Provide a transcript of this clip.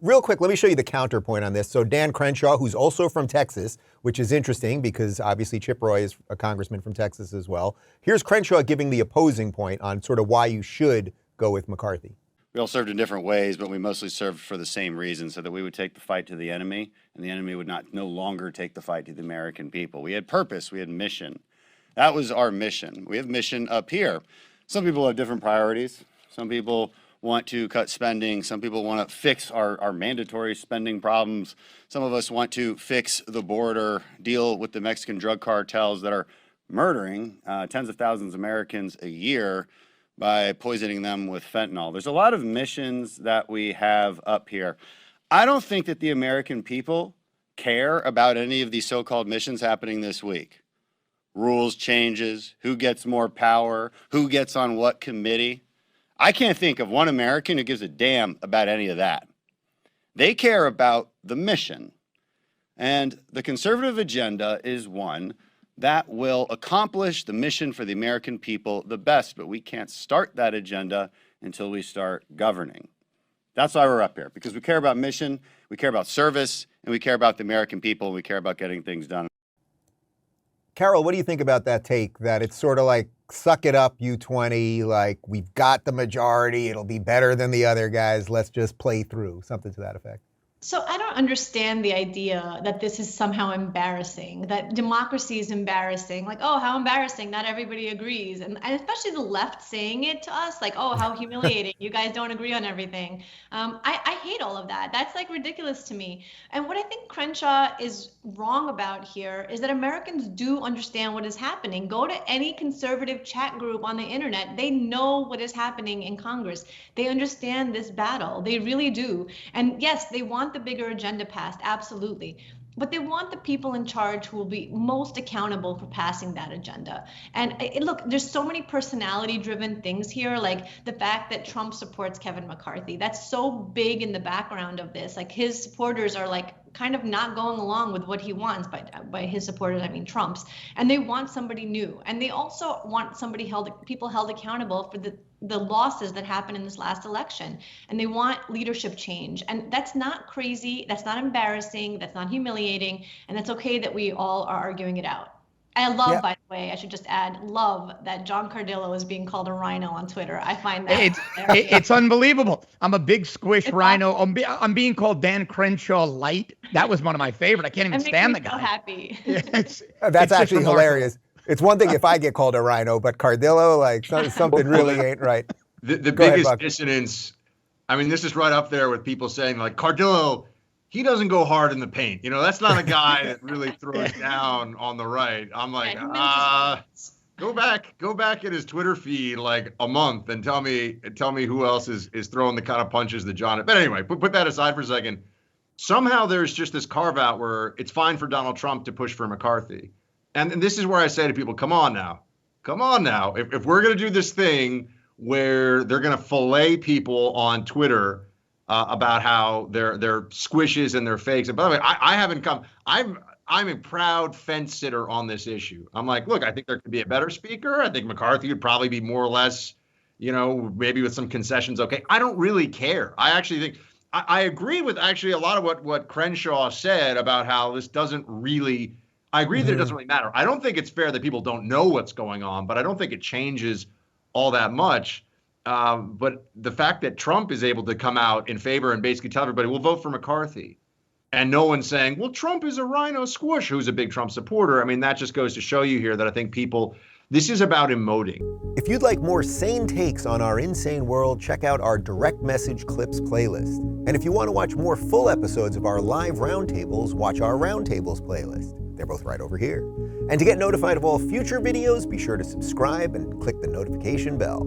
Real quick, let me show you the counterpoint on this. So Dan Crenshaw, who's also from Texas, which is interesting because obviously Chip Roy is a congressman from Texas as well. Here's Crenshaw giving the opposing point on sort of why you should go with McCarthy. We all served in different ways, but we mostly served for the same reason, so that we would take the fight to the enemy, and the enemy would no longer take the fight to the American people. We had purpose, we had mission. That was our mission. We have mission up here. Some people have different priorities. Some people want to cut spending. Some people want to fix our mandatory spending problems. Some of us want to fix the border, deal with the Mexican drug cartels that are murdering tens of thousands of Americans a year by poisoning them with fentanyl. There's a lot of missions that we have up here. I don't think that the American people care about any of these so-called missions happening this week. Rules changes, who gets more power, who gets on what committee. I can't think of one American who gives a damn about any of that. They care about the mission. And the conservative agenda is one that will accomplish the mission for the American people the best, but we can't start that agenda until we start governing. That's why we're up here, because we care about mission, we care about service, and we care about the American people, and we care about getting things done. Karol, what do you think about that take, that it's sort of like, suck it up, U20, like, we've got the majority, it'll be better than the other guys, let's just play through, something to that effect? So I don't understand the idea that this is somehow embarrassing, that democracy is embarrassing. Like, oh, how embarrassing, not everybody agrees. And especially the left saying it to us, like, oh, how humiliating, you guys don't agree on everything. I hate all of that. That's like ridiculous to me. And what I think Crenshaw is wrong about here is that Americans do understand what is happening. Go to any conservative chat group on the internet. They know what is happening in Congress. They understand this battle. They really do. And yes, they want the bigger agenda passed, absolutely. But they want the people in charge who will be most accountable for passing that agenda. And look, there's so many personality-driven things here, like the fact that Trump supports Kevin McCarthy. That's so big in the background of this. Like, his supporters are like kind of not going along with what he wants. By his supporters, I mean Trump's. And they want somebody new. And they also want people held accountable for the losses that happened in this last election. And they want leadership change. And that's not crazy. That's not embarrassing. That's not humiliating. And it's okay that we all are arguing it out. I love, by the way, I should just add, love that John Cardillo is being called a rhino on Twitter. I find that it's unbelievable. I'm a big squish rhino. I'm being called Dan Crenshaw light. That was one of my favorite. I can't even stand the guy. So happy. That's actually hilarious. It's one thing if I get called a rhino, but Cardillo, like, something really ain't right. The biggest dissonance, I mean, this is right up there with people saying, like, Cardillo, he doesn't go hard in the paint. You know, that's not a guy that really throws down on the right. I'm like, go back at his Twitter feed like a month and tell me who else is throwing the kind of punches that John. But anyway, put that aside for a second. Somehow there's just this carve out where it's fine for Donald Trump to push for McCarthy. And this is where I say to people, come on now. If we're going to do this thing where they're going to fillet people on Twitter about how they're squishes and they're fakes. And by the way, I haven't come. I'm a proud fence sitter on this issue. I'm like, look, I think there could be a better speaker. I think McCarthy would probably be more or less, you know, maybe with some concessions. Okay, I don't really care. I actually think I agree with actually a lot of what Crenshaw said about how this doesn't really. I agree that it doesn't really matter. I don't think it's fair that people don't know what's going on, but I don't think it changes all that much. But the fact that Trump is able to come out in favor and basically tell everybody, we'll vote for McCarthy, and no one's saying, well, Trump is a rhino squish, who's a big Trump supporter. I mean, that just goes to show you here that I think this is about emoting. If you'd like more sane takes on our insane world, check out our direct message clips playlist. And if you want to watch more full episodes of our live roundtables, watch our roundtables playlist. They're both right over here. And to get notified of all future videos, be sure to subscribe and click the notification bell.